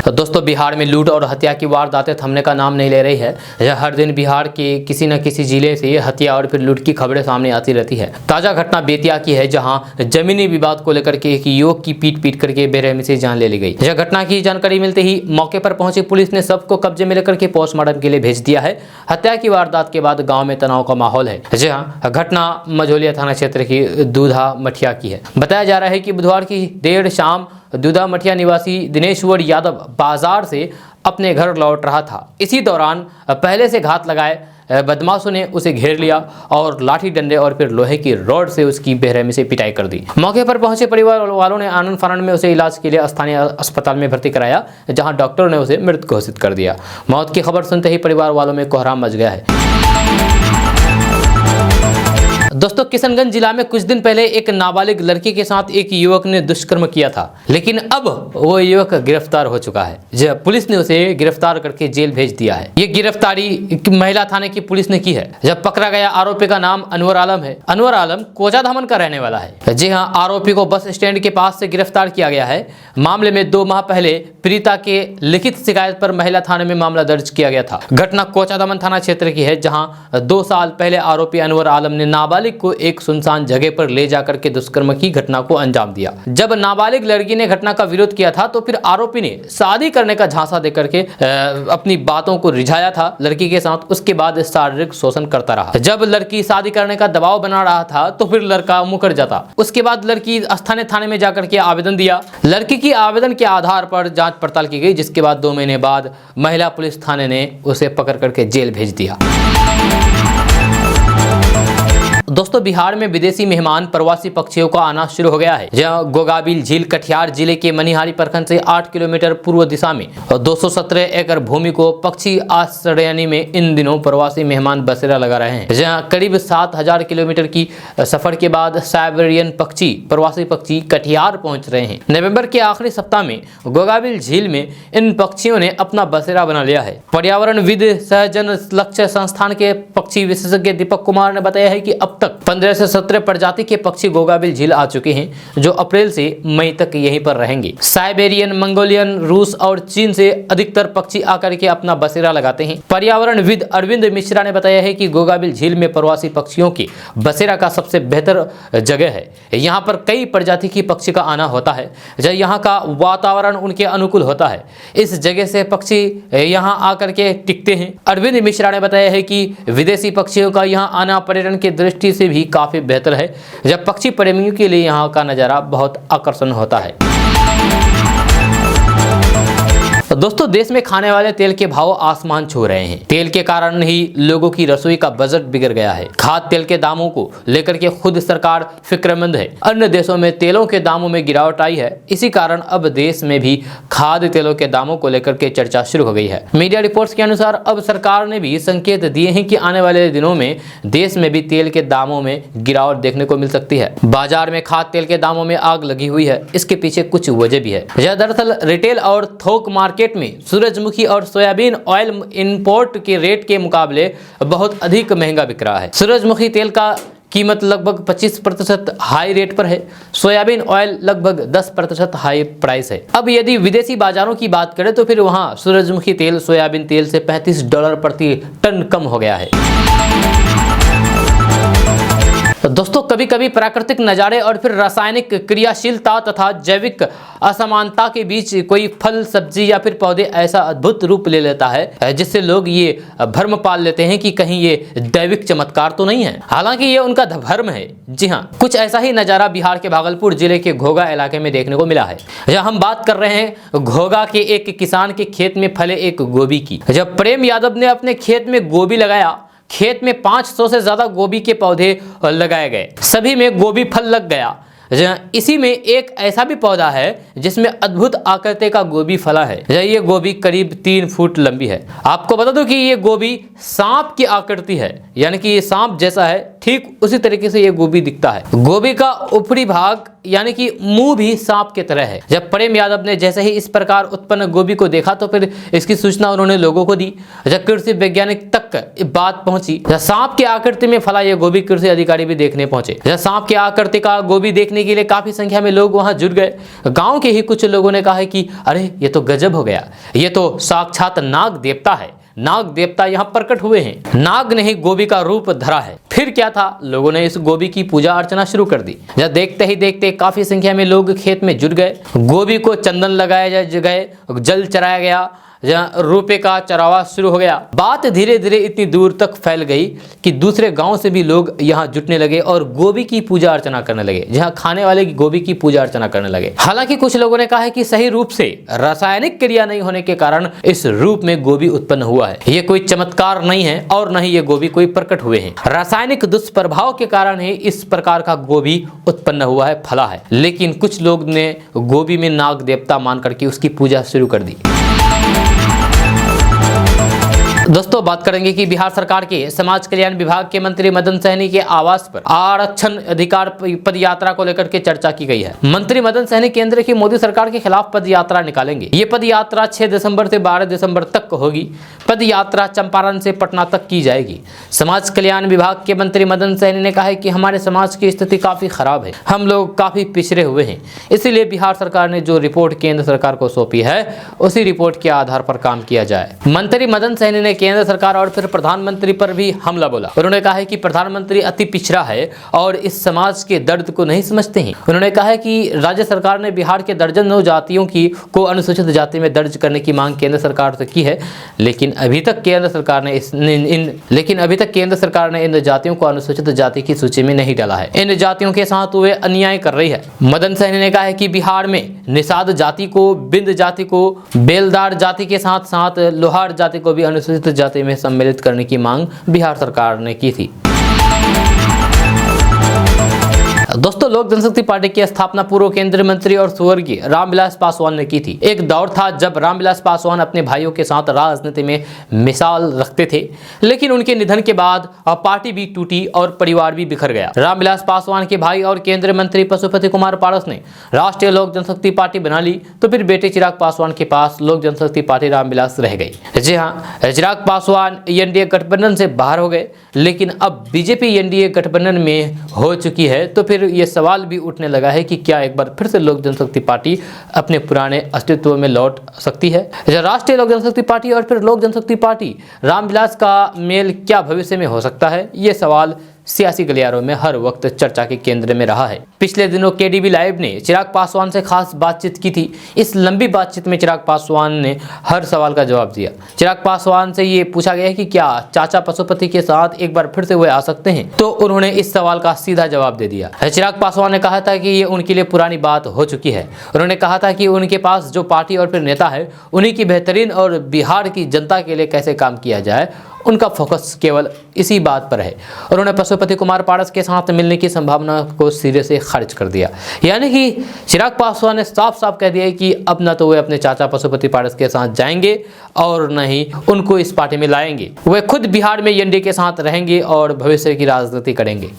तो दोस्तों, बिहार में लूट और हत्या की वारदातें थमने का नाम नहीं ले रही है। हर दिन बिहार के किसी न किसी जिले से हत्या और फिर लूट की खबरें सामने आती रहती है। ताजा घटना बेतिया की है, जहां जमीनी विवाद को लेकर के एक युवक की पीट करके बेरहमी से जान ले ली गई। यह घटना की जानकारी मिलते ही मौके पर पहुंची पुलिस ने सबको कब्जे में लेकर के पोस्टमार्टम के लिए भेज दिया है। हत्या की वारदात के बाद गाँव में तनाव का माहौल है। जी हाँ, घटना मझौलिया थाना क्षेत्र की दूधा मठिया की है। बताया जा रहा है कि बुधवार की देर शाम दूधा मठिया निवासी दिनेश्वर यादव बाजार से अपने घर लौट रहा था। इसी दौरान पहले से घात लगाए बदमाशों ने उसे घेर लिया और लाठी डंडे और फिर लोहे की रॉड से उसकी बेरहमी से पिटाई कर दी। मौके पर पहुंचे परिवार वालों ने आनंद फानंद में उसे इलाज के लिए स्थानीय अस्पताल में भर्ती कराया, जहां डॉक्टर ने उसे मृत घोषित कर दिया। मौत की खबर सुनते ही परिवार वालों में कोहराम मच गया है। दोस्तों किशनगंज जिला में कुछ दिन पहले एक नाबालिग लड़की के साथ एक युवक ने दुष्कर्म किया था, लेकिन अब वो युवक गिरफ्तार हो चुका है। जब पुलिस ने उसे गिरफ्तार करके जेल भेज दिया है। ये गिरफ्तारी महिला थाने की पुलिस ने की है। जब पकड़ा गया आरोपी का नाम अनवर आलम है। अनवर आलम कोचाधामन का रहने वाला है। जी हाँ, आरोपी को बस स्टैंड के पास से गिरफ्तार किया गया है। मामले में 2 माह पहले प्रीता के लिखित शिकायत पर महिला थाने में मामला दर्ज किया गया था। घटना कोचाधामन थाना क्षेत्र की है, जहां 2 साल पहले आरोपी अनवर आलम ने नाबालिग को एक सुनसान जगह पर ले जाकर के दुष्कर्म की घटना को अंजाम दिया। जब नाबालिग लड़की ने घटना का विरोध किया था तो फिर आरोपी ने शादी करने का झांसा देकर के अपनी बातों को रिझाया था लड़की के साथ। उसके बाद शारीरिक शोषण करता रहा। जब लड़की शादी करने का दबाव बना रहा था तो फिर लड़का मुकर जाता। उसके बाद लड़की स्थानीय थाने में जाकर के आवेदन दिया। लड़की की आवेदन के आधार पर जांच पड़ताल की गई, जिसके बाद 2 महीने बाद महिला पुलिस थाने ने उसे पकड़ करके जेल भेज दिया। दोस्तों बिहार में विदेशी मेहमान प्रवासी पक्षियों का आना शुरू हो गया है। जहां गोगाबिल झील कटिहार जिले के मनिहारी प्रखंड से 8 किलोमीटर पूर्व दिशा में और 217 एकड़ भूमि को पक्षी आश्रयनी में इन दिनों प्रवासी मेहमान बसेरा लगा रहे हैं। जहां करीब 7000 किलोमीटर की सफर के बाद साइबेरियन पक्षी प्रवासी पक्षी कटिहार पहुंच रहे हैं। नवंबर के आखिरी सप्ताह में गोगाबिल झील में इन पक्षियों ने अपना बसेरा बना लिया है। पर्यावरणविद सहजन लक्ष्य संस्थान के पक्षी विशेषज्ञ दीपक कुमार ने बताया है कि अब तक 15 से 17 प्रजाति के पक्षी गोगाबिल झील आ चुके हैं, जो अप्रैल से मई तक यहीं पर रहेंगे। साइबेरियन, मंगोलियन, रूस और चीन से अधिकतर पक्षी आकर के अपना बसेरा लगाते हैं। पर्यावरणविद अरविंद मिश्रा ने बताया है कि गोगाबिल झील में प्रवासी पक्षियों की बसेरा का सबसे बेहतर जगह है। यहाँ पर कई प्रजाति की पक्षी का आना होता है। जब यहाँ का वातावरण उनके अनुकूल होता है, इस जगह से पक्षी यहाँ आकर के टिकते हैं। अरविंद मिश्रा ने बताया है कि विदेशी पक्षियों का यहाँ आना पर्यटन की दृष्टि से भी काफी बेहतर है। जब पक्षी प्रेमियों के लिए यहाँ का नजारा बहुत आकर्षण होता है। तो दोस्तों देश में खाने वाले तेल के भाव आसमान छू रहे हैं। तेल के कारण ही लोगों की रसोई का बजट बिगड़ गया है। खाद्य तेल के दामों को लेकर के खुद सरकार फिक्रमंद है। अन्य देशों में तेलों के दामों में गिरावट आई है। इसी कारण अब देश में भी खाद्य तेलों के दामों को लेकर के चर्चा शुरू हो गई है। मीडिया रिपोर्ट्स के अनुसार अब सरकार ने भी संकेत दिए हैं कि आने वाले दिनों में देश में भी तेल के दामों में गिरावट देखने को मिल सकती है। बाजार में खाद्य तेल के दामों में आग लगी हुई है। इसके पीछे कुछ वजह भी है। यह दरअसल रिटेल और थोक मार्केट में सूरजमुखी और सोयाबीन ऑयल इंपोर्ट के रेट के मुकाबले बहुत अधिक महंगा बिक रहा है। सूरजमुखी तेल का कीमत लगभग 25% हाई रेट पर है। सोयाबीन ऑयल लगभग 10% हाई प्राइस है। अब यदि विदेशी बाजारों की बात करें तो फिर वहां सूरजमुखी तेल सोयाबीन तेल से $35 प्रति टन कम हो गया है। तो दोस्तों कभी कभी प्राकृतिक नज़ारे और फिर रासायनिक क्रियाशीलता तथा जैविक असमानता के बीच कोई फल, सब्जी या फिर पौधे ऐसा अद्भुत रूप ले लेता है जिससे लोग ये भ्रम पाल लेते हैं कि कहीं ये दैविक चमत्कार तो नहीं है। हालांकि ये उनका भ्रम है। जी हाँ, कुछ ऐसा ही नज़ारा बिहार के भागलपुर जिले के घोघा इलाके में देखने को मिला है। जहाँ हम बात कर रहे हैं घोघा के एक किसान के खेत में फले एक गोभी की। जब प्रेम यादव ने अपने खेत में गोभी लगाया, खेत में 500 से ज्यादा गोभी के पौधे लगाए गए। सभी में गोभी फल लग गया। इसी में एक ऐसा भी पौधा है जिसमें अद्भुत आकृति का गोभी फला है। ये गोभी करीब 3 फुट लंबी है। आपको बता दूं कि ये गोभी सांप की आकृति है, यानी कि ये सांप जैसा है, ठीक उसी तरीके से ये गोभी दिखता है। गोभी का ऊपरी भाग यानी कि मुंह भी सांप की तरह है। जब प्रेम यादव ने जैसे ही इस प्रकार उत्पन्न गोभी को देखा तो फिर इसकी सूचना उन्होंने लोगों को दी। जब कृषि वैज्ञानिक तक बात पहुंची, जब सांप की आकृति में फला ये गोभी कृषि अधिकारी भी देखने पहुंचे। जब सांप की आकृति का गोभी देखने के लिए काफी संख्या में लोग वहां जुट गए। गांव के ही कुछ लोगों ने कहा है कि अरे ये तो गजब हो गया, ये तो साक्षात नाग देवता है। नाग देवता यहाँ प्रकट हुए हैं। नाग ने ही गोभी का रूप धरा है। फिर क्या था, लोगों ने इस गोभी की पूजा अर्चना शुरू कर दी। जब देखते ही देखते काफी संख्या में लोग खेत में जुट गए। गोभी को चंदन लगाया गए, जल चराया गया, रुपए का चरावा शुरू हो गया। बात धीरे धीरे इतनी दूर तक फैल गई कि दूसरे गांव से भी लोग यहाँ जुटने लगे और गोभी की पूजा अर्चना करने लगे। जहाँ खाने वाले की गोभी की पूजा अर्चना करने लगे। हालांकि कुछ लोगों ने कहा है कि सही रूप से रासायनिक क्रिया नहीं होने के कारण इस रूप में गोभी उत्पन्न हुआ है। ये कोई चमत्कार नहीं है और न ही ये गोभी कोई प्रकट हुए हैं। रासायनिक दुष्प्रभाव के कारण ही इस प्रकार का गोभी उत्पन्न हुआ है, फला है। लेकिन कुछ लोग ने गोभी में नाग देवता मान करके उसकी पूजा शुरू कर दी। दोस्तों बात करेंगे कि बिहार सरकार के समाज कल्याण विभाग के मंत्री मदन सहनी के आवास पर आरक्षण अधिकार पद यात्रा को लेकर के चर्चा की गई है। मंत्री मदन सहनी केंद्र की मोदी सरकार के खिलाफ पद यात्रा निकालेंगे। ये पद यात्रा 6 दिसंबर से 12 दिसंबर तक होगी। पद यात्रा चंपारण से पटना तक की जाएगी। समाज कल्याण विभाग के मंत्री मदन सहनी ने कहा है कि हमारे समाज की स्थिति काफी खराब है, हम लोग काफी पिछड़े हुए हैं, इसीलिए बिहार सरकार ने जो रिपोर्ट केंद्र सरकार को सौंपी है उसी रिपोर्ट के आधार पर काम किया जाए। मंत्री मदन सहनी ने केंद्र सरकार और फिर प्रधानमंत्री पर भी हमला बोला। उन्होंने कहा है कि प्रधानमंत्री अति पिछड़ा है और इस समाज के दर्द को नहीं समझते हैं। उन्होंने कहा है कि राज्य सरकार ने बिहार के दर्जनों जातियों को अनुसूचित जाति में दर्ज करने की मांग केंद्र सरकार से की है, लेकिन अभी तक केंद्र सरकार ने इन जातियों को अनुसूचित जाति की सूची में नहीं डाला है। इन जातियों के साथ वे अन्याय कर रही है। मदन सहनी ने कहा है कि बिहार में निषाद जाति को, बिंद जाति को, बेलदार जाति के साथ साथ लोहार जाति को भी अनुसूचित जाति में सम्मिलित करने की मांग बिहार सरकार ने की थी। दोस्तों लोक जनशक्ति पार्टी की स्थापना पूर्व केंद्रीय मंत्री और स्वर्गीय रामविलास पासवान ने की थी। एक दौर था जब रामविलास पासवान अपने भाइयों के साथ राजनीति में मिसाल रखते थे, लेकिन उनके निधन के बाद पार्टी भी टूटी और परिवार भी बिखर गया। रामविलास पासवान के भाई और केंद्रीय मंत्री पशुपति कुमार पारस ने राष्ट्रीय लोक जनशक्ति पार्टी बना ली, तो फिर बेटे चिराग पासवान के पास लोक जनशक्ति पार्टी रामविलास रह गई। जी हाँ, चिराग पासवान एनडीए गठबंधन से बाहर हो गए, लेकिन अब बीजेपी एनडीए गठबंधन में हो चुकी है, तो फिर ये सवाल भी उठने लगा है कि क्या एक बार फिर से लोक जनशक्ति पार्टी अपने पुराने अस्तित्व में लौट सकती है। राष्ट्रीय लोक जनशक्ति पार्टी और फिर लोक जनशक्ति पार्टी रामविलास का मेल क्या भविष्य में हो सकता है, ये सवाल सियासी गलियारों में हर वक्त चर्चा के केंद्र में रहा है। पिछले दिनों केडीबी लाइव ने चिराग पासवान से खास बातचीत की थी। इस लंबी बातचीत में चिराग पासवान ने हर सवाल का जवाब दिया। चिराग पासवान से ये पूछा गया कि क्या चाचा पशुपति के साथ एक बार फिर से वे आ सकते हैं, तो उन्होंने इस सवाल का सीधा जवाब दे दिया। चिराग पासवान ने कहा था कि ये उनके लिए पुरानी बात हो चुकी है। उन्होंने कहा था कि उनके पास जो पार्टी और फिर नेता है, उन्हीं की बेहतरीन और बिहार की जनता के लिए कैसे काम किया जाए, उनका फोकस केवल इसी बात पर है। उन्होंने पशुपति कुमार पारस के साथ मिलने की संभावना को सिरे से खारिज कर दिया। यानी कि चिराग पासवान ने साफ साफ कह दिया कि अब न तो वे अपने चाचा पशुपति पारस के साथ जाएंगे और न ही उनको इस पार्टी में लाएंगे। वे खुद बिहार में एनडीए के साथ रहेंगे और भविष्य की राजनीति करेंगे।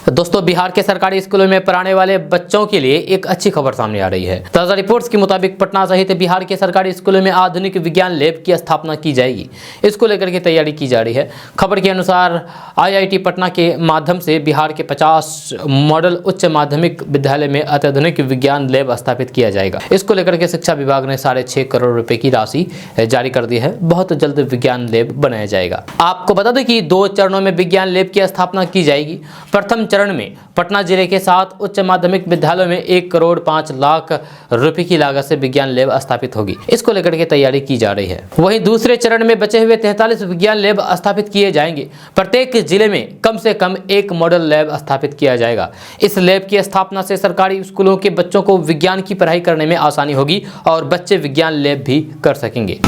दोस्तों बिहार के सरकारी स्कूलों में पढ़ाने वाले बच्चों के लिए एक अच्छी खबर सामने आ रही है। ताजा रिपोर्ट्स के मुताबिक पटना सहित बिहार के सरकारी स्कूलों में आधुनिक विज्ञान लैब की स्थापना की जाएगी। इसको लेकर के तैयारी की जा रही है। खबर के अनुसार आईआईटी पटना के माध्यम से बिहार के 50 मॉडल उच्च माध्यमिक विद्यालय में अत्याधुनिक विज्ञान लैब स्थापित किया जाएगा। इसको लेकर के शिक्षा विभाग ने 6.5 करोड़ रुपए की राशि जारी कर दी है। बहुत जल्द विज्ञान लैब बनाया जाएगा। आपको बता दें कि 2 चरणों में विज्ञान लैब की स्थापना की जाएगी। प्रथम चरण में पटना जिले के 7 उच्च माध्यमिक विद्यालयों में 1 करोड़ 5 लाख रुपए की लागत से विज्ञान लैब स्थापित होगी। इसको लेकर के तैयारी की जा रही है। वहीं दूसरे चरण में बचे हुए 43 विज्ञान लैब स्थापित किए जाएंगे। प्रत्येक जिले में कम से कम 1 मॉडल लैब स्थापित किया जाएगा। इस लैब की स्थापना से सरकारी स्कूलों के बच्चों को विज्ञान की पढ़ाई करने में आसानी होगी और बच्चे विज्ञान लैब भी कर सकेंगे।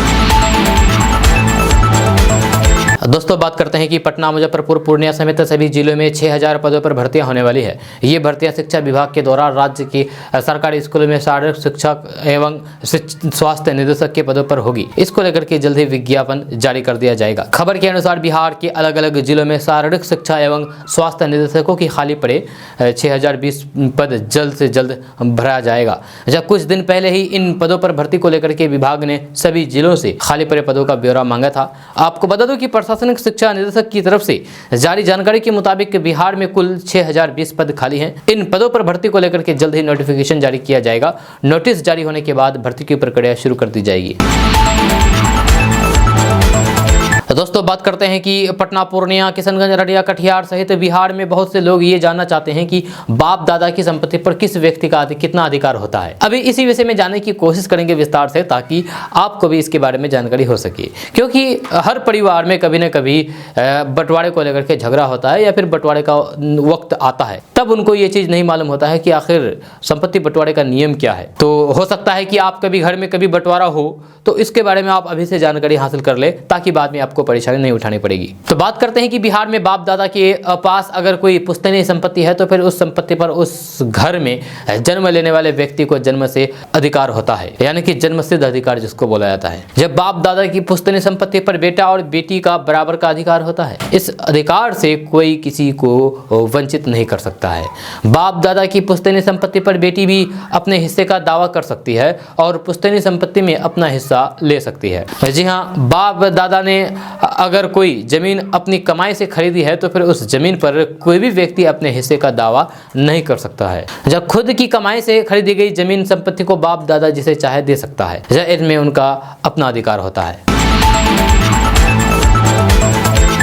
दोस्तों बात करते हैं कि पटना, मुजफ्फरपुर, पूर्णिया समेत सभी जिलों में 6000 पदों पर भर्तियां होने वाली है। ये भर्तियां शिक्षा विभाग के द्वारा राज्य के सरकारी स्कूलों में शारीरिक शिक्षक एवं स्वास्थ्य निदेशक के पदों पर होगी। इसको लेकर के जल्द ही विज्ञापन जारी कर दिया जाएगा। खबर के अनुसार बिहार के अलग अलग जिलों में शारीरिक शिक्षा एवं स्वास्थ्य निदेशकों की खाली पड़े 6020 पद जल्द से जल्द भरा जाएगा। जब कुछ दिन पहले ही इन पदों पर भर्ती को लेकर के विभाग ने सभी जिलों से खाली पड़े पदों का ब्यौरा मांगा था। आपको बता दूं कि प्रशासनिक शिक्षा निदेशक की तरफ से जारी जानकारी के मुताबिक बिहार में कुल 6020 पद खाली हैं। इन पदों पर भर्ती को लेकर के जल्द ही नोटिफिकेशन जारी किया जाएगा। नोटिस जारी होने के बाद भर्ती की प्रक्रिया शुरू कर दी जाएगी। दोस्तों बात करते हैं कि पटना, पूर्णिया, किशनगंज, अररिया, कटिहार सहित बिहार में बहुत से लोग ये जानना चाहते हैं कि बाप दादा की संपत्ति पर किस व्यक्ति का कितना अधिकार होता है। अभी इसी विषय में जानने की कोशिश करेंगे विस्तार से, ताकि आपको भी इसके बारे में जानकारी हो सके। क्योंकि हर परिवार में कभी न कभी बंटवारे को लेकर के झगड़ा होता है या फिर बंटवारे का वक्त आता है, तब उनको ये चीज़ नहीं मालूम होता है कि आखिर संपत्ति बंटवारे का नियम क्या है। तो हो सकता है कि आप कभी घर में कभी बंटवारा हो, तो इसके बारे में आप अभी से जानकारी हासिल कर ले, ताकि बाद में आपको आपको परेशानी नहीं उठानी पड़ेगी। तो बात करते हैं कि बिहार में बाप दादा के पास अगर कोई पुश्तैनी संपत्ति है तो फिर उस संपत्ति पर उस घर में जन्म लेने वाले व्यक्ति को जन्म से अधिकार होता है, यानी कि जन्मसिद्ध अधिकार जिसको बोला जाता है। जब बाप दादा की पुश्तैनी संपत्ति पर बेटा और बेटी का बराबर का अधिकार होता है। इस अधिकार से कोई किसी को वंचित नहीं कर सकता है। बाप दादा की पुश्तैनी संपत्ति पर बेटी भी अपने हिस्से का दावा कर सकती है और पुश्तैनी संपत्ति में अपना हिस्सा ले सकती है। जी हाँ, बाप दादा ने अगर कोई जमीन अपनी कमाई से खरीदी है तो फिर उस जमीन पर कोई भी व्यक्ति अपने हिस्से का दावा नहीं कर सकता है। जब खुद की कमाई से खरीदी गई जमीन संपत्ति को बाप दादा जिसे चाहे दे सकता है, इसमें उनका अपना अधिकार होता है।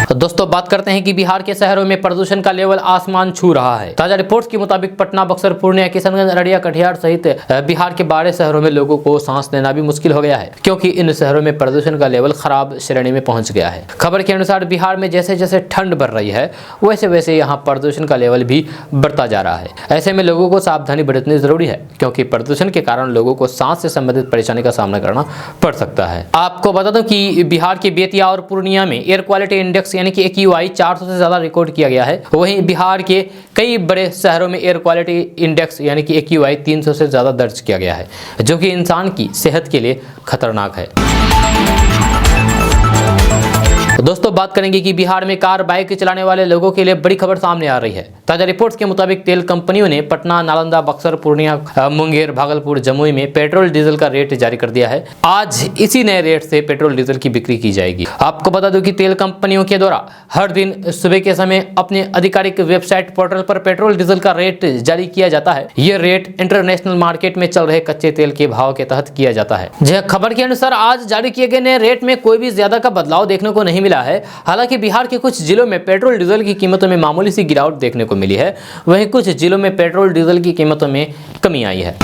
तो दोस्तों बात करते हैं कि बिहार के शहरों में प्रदूषण का लेवल आसमान छू रहा है। ताजा रिपोर्ट्स के मुताबिक पटना, बक्सर, पूर्णिया, किशनगंज, अररिया, कटिहार सहित बिहार के 12 शहरों में लोगों को सांस लेना भी मुश्किल हो गया है, क्योंकि इन शहरों में प्रदूषण का लेवल खराब श्रेणी में पहुंच गया है। खबर के अनुसार बिहार में जैसे जैसे ठंड बढ़ रही है वैसे वैसे यहाँ प्रदूषण का लेवल भी बढ़ता जा रहा है। ऐसे में लोगों को सावधानी बरतनी जरूरी है, क्योंकि प्रदूषण के कारण लोगों को सांस से संबंधित परेशानी का सामना करना पड़ सकता है। आपको बता दूं कि बिहार के बेतिया और पूर्णिया में एयर क्वालिटी इंडेक्स यानी कि AQI 400 से ज्यादा रिकॉर्ड किया गया है। वहीं बिहार के कई बड़े शहरों में एयर क्वालिटी इंडेक्स यानी कि AQI 300 से ज्यादा दर्ज किया गया है, जो कि इंसान की सेहत के लिए खतरनाक है। दोस्तों बात करेंगे कि बिहार में कार बाइक चलाने वाले लोगों के लिए बड़ी खबर सामने आ रही है। ताजा रिपोर्ट्स के मुताबिक तेल कंपनियों ने पटना, नालंदा, बक्सर, पूर्णिया, मुंगेर, भागलपुर, जमुई में पेट्रोल डीजल का रेट जारी कर दिया है। आज इसी नए रेट से पेट्रोल डीजल की बिक्री की जाएगी। आपको बता दूं कि तेल कंपनियों के द्वारा हर दिन सुबह के समय अपने आधिकारिक वेबसाइट पोर्टल पर पेट्रोल डीजल का रेट जारी किया जाता है। यह रेट इंटरनेशनल मार्केट में चल रहे कच्चे तेल के भाव के तहत किया जाता है। यह खबर के अनुसार आज जारी किए गए नए रेट में कोई भी ज्यादा का बदलाव देखने को नहीं मिला है। हालांकि बिहार के कुछ जिलों में पेट्रोल डीजल की कीमतों में मामूली सी गिरावट देखने को मिली है, वहीं कुछ जिलों में पेट्रोल डीजल की कीमतों में कमी आई है।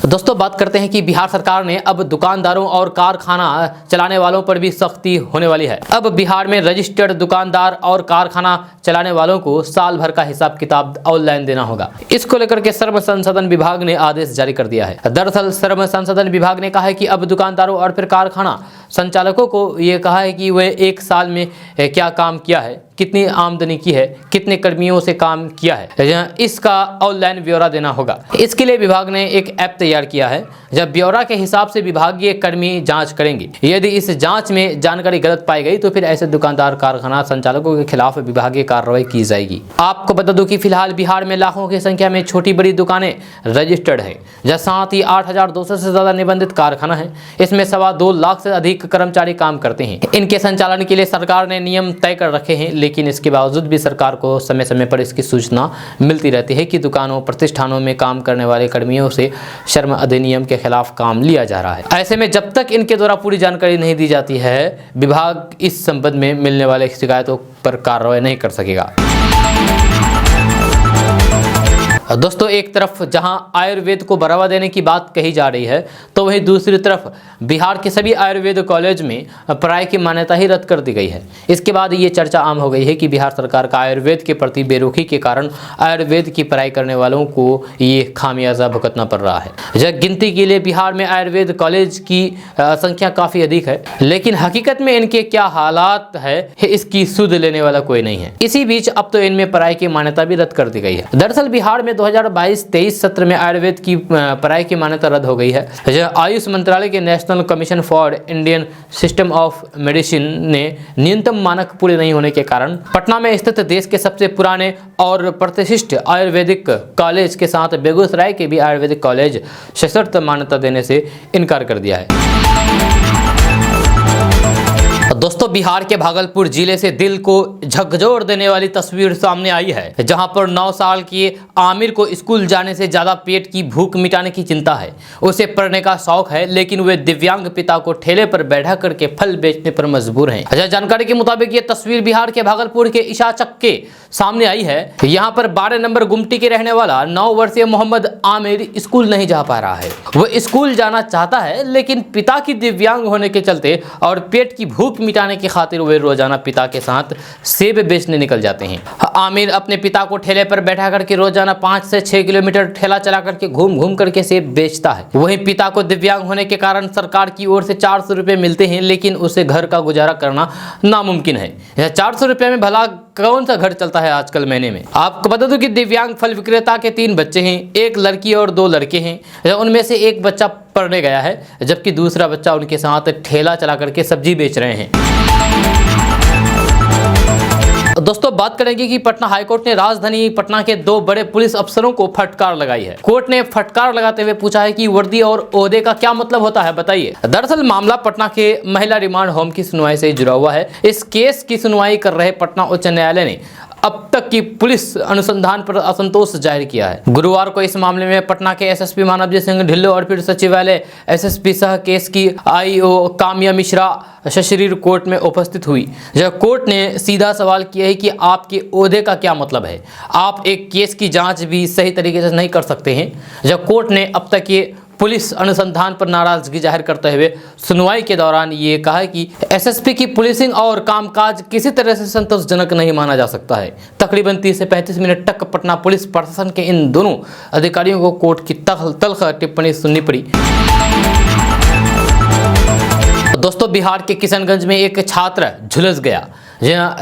दोस्तों बात करते हैं कि बिहार सरकार ने अब दुकानदारों और कारखाना चलाने वालों पर भी सख्ती होने वाली है। अब बिहार में रजिस्टर्ड दुकानदार और कारखाना चलाने वालों को साल भर का हिसाब किताब ऑनलाइन देना होगा। इसको लेकर के श्रम संसाधन विभाग ने आदेश जारी कर दिया है। दरअसल श्रम संसाधन विभाग ने कहा है कि अब दुकानदारों और फिर कारखाना संचालकों को ये कहा है कि वे एक साल में क्या काम किया है, कितनी आमदनी की है, कितने कर्मियों से काम किया है, इसका ऑनलाइन ब्यौरा देना होगा। इसके लिए विभाग ने एक ऐप तैयार किया है। जब ब्यौरा के हिसाब से विभागीय कर्मी जांच करेंगे। यदि इस जांच में जानकारी गलत पाई गई तो फिर ऐसे दुकानदार, कारखाना संचालकों के खिलाफ विभागीय कार्रवाई की जाएगी। आपको बता दूं कि फिलहाल बिहार में लाखों की संख्या में छोटी बड़ी दुकानें रजिस्टर्ड है, जहाँ साथ ही 8,200 से ज्यादा निबंधित कारखाना है। इसमें 2.25 लाख से अधिक कर्मचारी काम करते हैं। इनके संचालन के लिए सरकार ने नियम तय कर रखे हैं, लेकिन इसके बावजूद भी सरकार को समय समय पर इसकी सूचना मिलती रहती है कि दुकानों, प्रतिष्ठानों में काम करने वाले कर्मियों से श्रम अधिनियम के खिलाफ काम लिया जा रहा है। ऐसे में जब तक इनके द्वारा पूरी जानकारी नहीं दी जाती है, विभाग इस संबंध में मिलने वाले शिकायतों पर कार्रवाई नहीं कर सकेगा। दोस्तों एक तरफ जहां आयुर्वेद को बढ़ावा देने की बात कही जा रही है, तो वहीं दूसरी तरफ बिहार के सभी आयुर्वेद कॉलेज में पढ़ाई की मान्यता ही रद्द कर दी गई है। इसके बाद ये चर्चा आम हो गई है कि बिहार सरकार का आयुर्वेद के प्रति बेरुखी के कारण आयुर्वेद की पढ़ाई करने वालों को ये खामियाजा भुगतना पड़ रहा है। जब गिनती के लिए बिहार में आयुर्वेद कॉलेज की संख्या काफ़ी अधिक है, लेकिन हकीकत में इनके क्या हालात है इसकी सुध लेने वाला कोई नहीं है। इसी बीच अब तो इनमें पढ़ाई की मान्यता भी रद्द कर दी गई है। दरअसल बिहार में 2022-23 सत्र में आयुर्वेद की पढ़ाई की मान्यता रद्द हो गई है। आयुष मंत्रालय के national commission for Indian system of medicine ने न्यूनतम मानक पूरे नहीं होने के कारण पटना में स्थित देश के सबसे पुराने और प्रतिष्ठित आयुर्वेदिक कॉलेज के साथ बेगूसराय के भी आयुर्वेदिक कॉलेज सशर्त मान्यता देने से इनकार कर दिया है। दोस्तों बिहार के भागलपुर जिले से दिल को झकझोर देने वाली तस्वीर सामने आई है, जहां पर 9 साल के आमिर को स्कूल जाने से ज्यादा पेट की भूख मिटाने की चिंता है। उसे पढ़ने का शौक है, लेकिन वे दिव्यांग पिता को ठेले पर बैठा करके फल बेचने पर मजबूर हैं। जानकारी के मुताबिक ये तस्वीर बिहार के भागलपुर के इशाचक के सामने आई है। यहाँ पर 12 नंबर गुमटी के रहने वाला 9 वर्षीय मोहम्मद आमिर स्कूल नहीं जा पा रहा है। वह स्कूल जाना चाहता है, लेकिन पिता की दिव्यांग होने के चलते और पेट की भूख भूख मिटाने की खातिर वे रोजाना पिता के साथ सेब बेचने निकल जाते हैं। आमिर अपने पिता को ठेले पर बैठा करके रोजाना 5 से 6 किलोमीटर ठेला चला करके घूम घूम करके सेब बेचता है। वहीं पिता को दिव्यांग होने के कारण सरकार की ओर से 400 रुपए मिलते हैं, लेकिन उसे घर का गुजारा करना नामुमकिन है। 400 रुपए में भला कौन सा घर चलता है आजकल महीने में। आपको बता दूं कि दिव्यांग फल विक्रेता के 3 बच्चे हैं, एक लड़की और 2 लड़के हैं। उनमें से एक बच्चा पढ़ने गया है, जबकि दूसरा बच्चा उनके साथ ठेला चला करके सब्जी बेच रहे हैं। दोस्तों बात करेंगे कि पटना हाईकोर्ट ने राजधानी पटना के 2 बड़े पुलिस अफसरों को फटकार लगाई है। कोर्ट ने फटकार लगाते हुए पूछा है कि वर्दी और ओहदे का क्या मतलब होता है, बताइए। दरअसल मामला पटना के महिला रिमांड होम की सुनवाई से जुड़ा हुआ है। इस केस की सुनवाई कर रहे पटना उच्च न्यायालय ने अब तक की पुलिस अनुसंधान पर असंतोष जाहिर किया है। गुरुवार को इस मामले में पटना के एसएसपी मानवजीत सिंह ढिल्लों और फिर सचिवालय एसएसपी सह केस की आईओ काम्या मिश्रा सशरीर कोर्ट में उपस्थित हुई। जब कोर्ट ने सीधा सवाल किया है कि आपके ओहदे का क्या मतलब है, आप एक केस की जांच भी सही तरीके से नहीं कर सकते हैं। जब कोर्ट ने अब तक ये पुलिस अनुसंधान पर नाराजगी जाहिर करते हुए सुनवाई के दौरान ये कहा है कि एसएसपी की पुलिसिंग और कामकाज किसी तरह से संतोषजनक नहीं माना जा सकता है। तकरीबन 30 से 35 मिनट तक पटना पुलिस प्रशासन के इन दोनों अधिकारियों को कोर्ट की तल्ख टिप्पणी सुननी पड़ी। दोस्तों बिहार के किशनगंज में एक छात्र झुलस गया।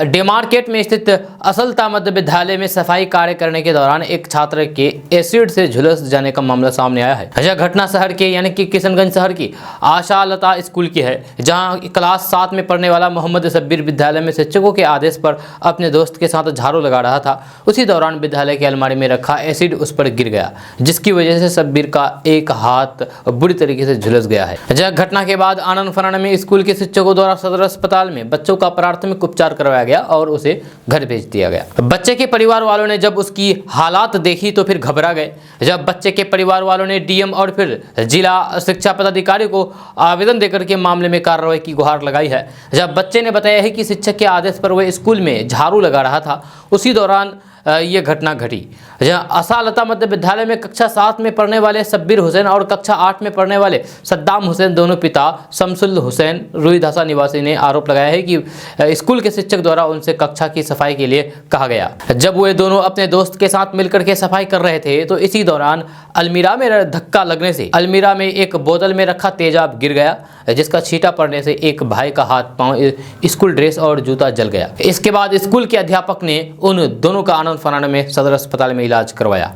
डी मार्केट में स्थित असलता मध्य विद्यालय में सफाई कार्य करने के दौरान एक छात्र के एसिड से झुलस जाने का मामला सामने आया है। यह घटना शहर के यानी कि किशनगंज शहर की आशालता स्कूल की है, जहां क्लास 7 में पढ़ने वाला मोहम्मद शब्बीर विद्यालय में शिक्षकों के आदेश पर अपने दोस्त के साथ झाड़ू लगा रहा था। उसी दौरान विद्यालय की अलमारी में रखा एसिड उस पर गिर गया, जिसकी वजह से शब्बीर का एक हाथ बुरी तरीके से झुलस गया है। यह घटना के बाद आनंद फराना में स्कूल के शिक्षकों द्वारा सदर अस्पताल में बच्चों का प्राथमिक उपचार करवाया गया और उसे घर भेज दिया गया। बच्चे के परिवार वालों ने जब उसकी हालात देखी तो फिर घबरा गए। जब बच्चे के परिवार वालों ने डीएम और फिर जिला शिक्षा पदाधिकारी को आवेदन देकर के मामले में कार्रवाई की गुहार लगाई है। जब बच्चे ने बताया है कि शिक्षक के आदेश पर वह स्कूल में झाड़ू लगा रहा था, उसी दौरान ये घटना घटी। जहाँ आशालता मध्य विद्यालय में कक्षा 7 में पढ़ने वाले शब्बीर हुसैन और कक्षा 8 में पढ़ने वाले सद्दाम हुसैन दोनों पिता शमसुल हुसैन रुईधासा निवासी ने आरोप लगाया है कि स्कूल के शिक्षक द्वारा उनसे कक्षा की सफाई के लिए कहा गया। जब वे दोनों अपने दोस्त के साथ मिलकर के सफाई कर रहे थे तो इसी दौरान अलमीरा में धक्का लगने से अलमीरा में एक बोतल में रखा तेजाब गिर गया, जिसका छींटा पड़ने से एक भाई का हाथ पांव, स्कूल ड्रेस और जूता जल गया। इसके बाद स्कूल के अध्यापक ने उन दोनों का आनंद फराना में सदर अस्पताल में इलाज करवाया।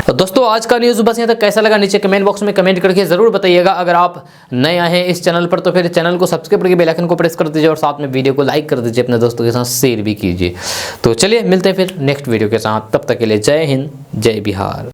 तो दोस्तों आज का न्यूज़ बस यहाँ तक। कैसा लगा नीचे कमेंट बॉक्स में कमेंट करके जरूर बताइएगा। अगर आप नए आए हैं इस चैनल पर तो फिर चैनल को सब्सक्राइब करके बेल आइकन को प्रेस कर दीजिए और साथ में वीडियो को लाइक कर दीजिए, अपने दोस्तों के साथ शेयर भी कीजिए। तो चलिए मिलते हैं फिर नेक्स्ट वीडियो के साथ, तब तक के लिए जय हिंद जय बिहार।